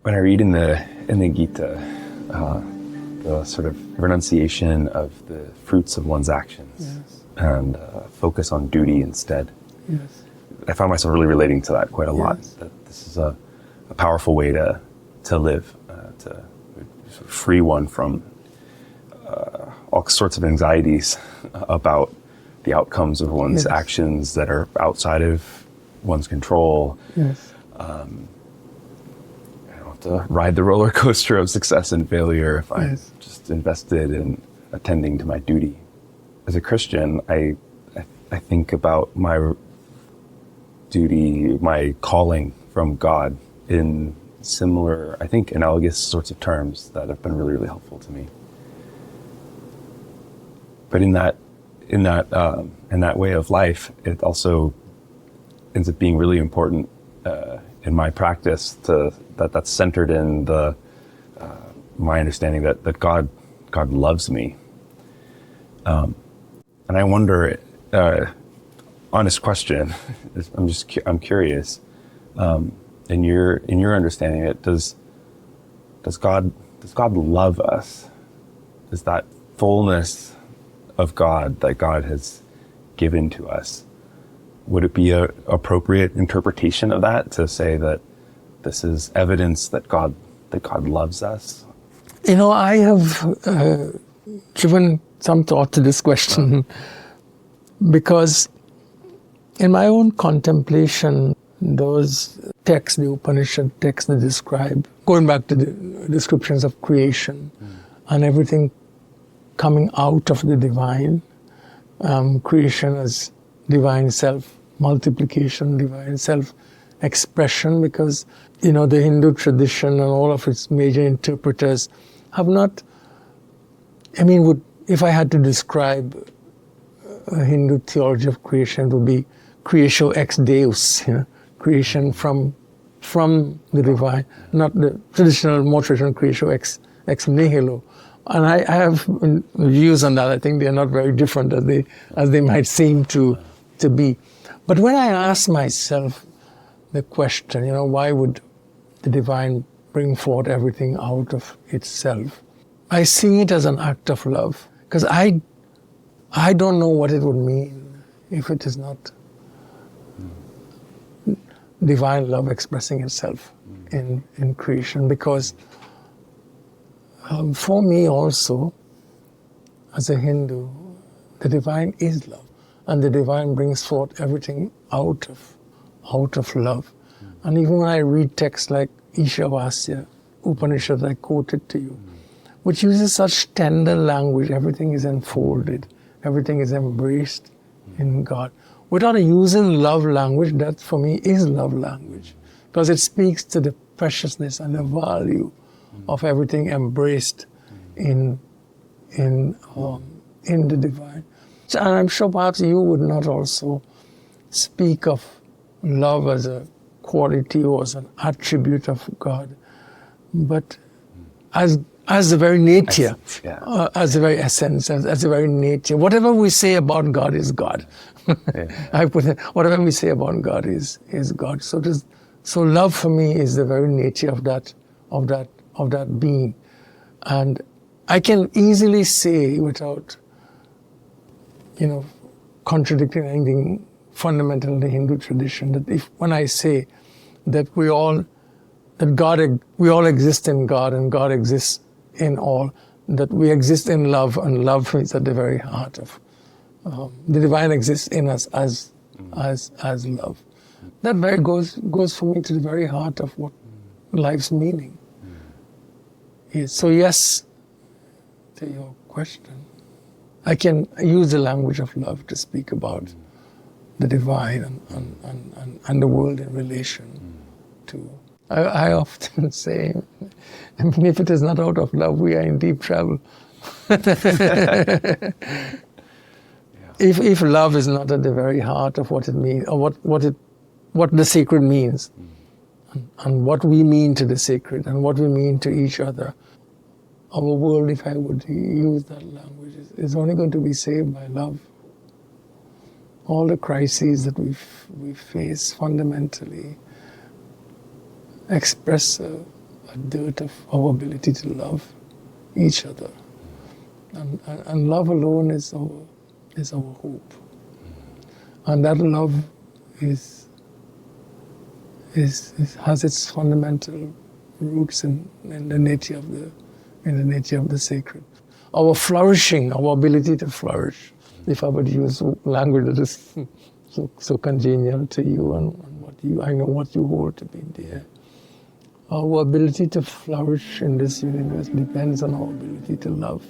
when I read in the Gita, the sort of renunciation of the fruits of one's actions, yes, and focus on duty instead, yes, I found myself really relating to that quite a lot. Yes. That this is a powerful way to live, to sort of free one from all sorts of anxieties about the outcomes of one's Yes. actions that are outside of one's control. yes, I don't have to ride the roller coaster of success and failure if I'm Yes. just invested in attending to my duty. As a Christian, I think about my duty, my calling from God in similar, I think, analogous sorts of terms that have been really, really helpful to me. But in that way of life, it also ends up being really important in my practice that's centered in my understanding that God loves me. And I wonder, honest question, I'm curious, in your understanding it, does God love us? Is that fullness of God that God has given to us, would it be an appropriate interpretation of that to say that this is evidence that God loves us? I have given some thought to this question because in my own contemplation, those texts, the Upanishad texts that describe, going back to the descriptions of creation and everything coming out of the divine, creation as divine self-multiplication, divine self-expression, because, the Hindu tradition and all of its major interpreters have not, if I had to describe a Hindu theology of creation, it would be creatio ex deus, creation from the divine, not the more traditional creatio ex nihilo. And I have views on that. I think they are not very different as they might seem to be. But when I ask myself the question, why would the divine bring forth everything out of itself? I see it as an act of love, because I don't know what it would mean if it is not divine love expressing itself in creation, because for me also, as a Hindu, the divine is love, and the divine brings forth everything out of love. And even when I read texts like Ishavasya, Upanishads I quoted to you, which uses such tender language, everything is enfolded, everything is embraced in God. Without using love language, that for me is love language, because it speaks to the preciousness and the value of everything embraced in the divine. So, and I'm sure perhaps you would not also speak of love as a quality or as an attribute of God, but as the very nature, as the very essence, as the very nature. Whatever we say about God is God. I put it, whatever we say about God is God. So love for me is the very nature of that being. And I can easily say, without contradicting anything fundamental in the Hindu tradition, that when I say that we all exist in God and God exists in all, that we exist in love, and love is at the very heart of the divine exists in us as love. That very goes for me to the very heart of what life's meaning is. So yes, to your question, I can use the language of love to speak about the divine and the world in relation to. I often say, if it is not out of love, we are in deep trouble. If love is not at the very heart of what it means, or what the sacred means, and what we mean to the sacred, and what we mean to each other, our world, if I would use that language, is only going to be saved by love. All the crises that we face fundamentally express a dearth of our ability to love each other. And love alone is our hope. And that love has its fundamental roots in the nature of the sacred. Our flourishing, our ability to flourish, if I would use language that is so congenial to you and I know what you hold to be dear. Our ability to flourish in this universe depends on our ability to love.